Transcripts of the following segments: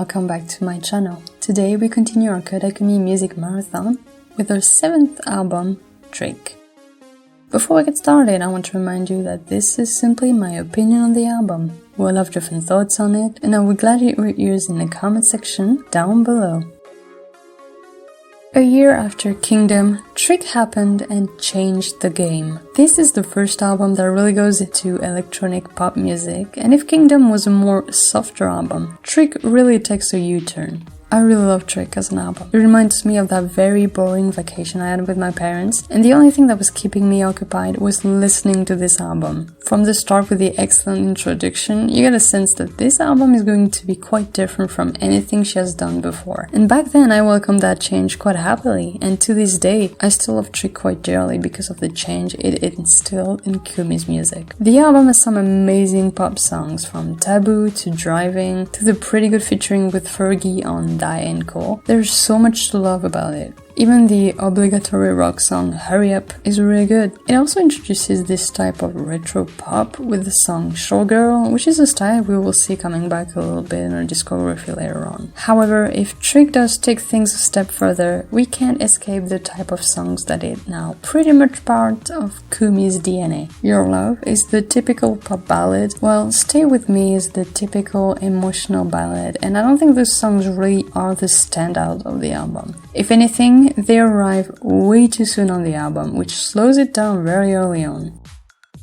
welcome back to my channel. Today we continue our Koda Kumi music marathon with our 7th album, Trick. Before we get started, I want to remind you that this is simply my opinion on the album. We'll have different thoughts on it, and I would gladly read yours in the comment section down below. A year after Kingdom, Trick happened and changed the game. This is the first album that really goes into electronic pop music, and if Kingdom was a more softer album, Trick really takes a U-turn. I really love Trick as an album. It reminds me of that very boring vacation I had with my parents, and the only thing that was keeping me occupied was listening to this album. From the start with the excellent introduction, you get a sense that this album is going to be quite different from anything she has done before. And back then I welcomed that change quite happily, and to this day I still love Trick quite dearly because of the change it instilled in Kumi's music. The album has some amazing pop songs, from Taboo to Driving to the pretty good featuring with Fergie on Die and Co. There's so much to love about it. Even the obligatory rock song Hurry Up is really good. It also introduces this type of retro pop with the song Showgirl, which is a style we will see coming back a little bit in our discography later on. However, if Trick does take things a step further, we can't escape the type of songs that is now pretty much part of Kumi's DNA. Your Love is the typical pop ballad, while Stay With Me is the typical emotional ballad, and I don't think those songs really are the standout of the album. If anything, they arrive way too soon on the album, which slows it down very early on.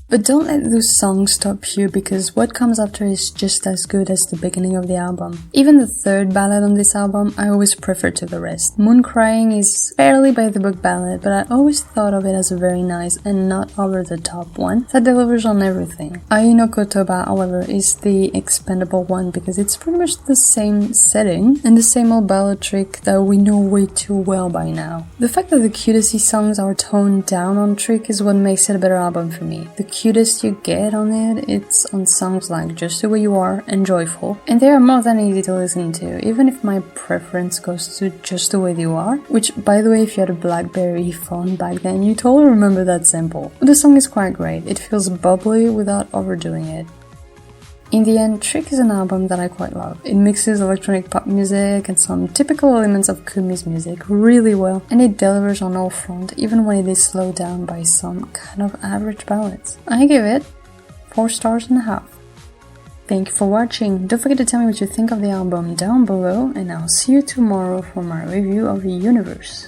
But don't let those songs stop you, because what comes after is just as good as the beginning of the album. Even the third ballad on this album I always prefer to the rest. Moon Crying is fairly by-the-book ballad, but I always thought of it as a very nice and not over-the-top one that delivers on everything. Ai no Kotoba, however, is the expendable one because it's pretty much the same setting and the same old ballad Trick that we know way too well by now. The fact that the cutesy songs are toned down on Trick is what makes it a better album for me. The cutest you get on it's on songs like Just the Way You Are and Joyful, and they are more than easy to listen to, even if my preference goes to Just the Way You Are, which, by the way, if you had a BlackBerry phone back then, you totally remember that sample. But the song is quite great. It feels bubbly without overdoing it. In the end, Trick is an album that I quite love. It mixes electronic pop music and some typical elements of Kumi's music really well, and it delivers on all fronts, even when it is slowed down by some kind of average ballads. I give it 4.5 stars. Thank you for watching. Don't forget to tell me what you think of the album down below, and I'll see you tomorrow for my review of Universe.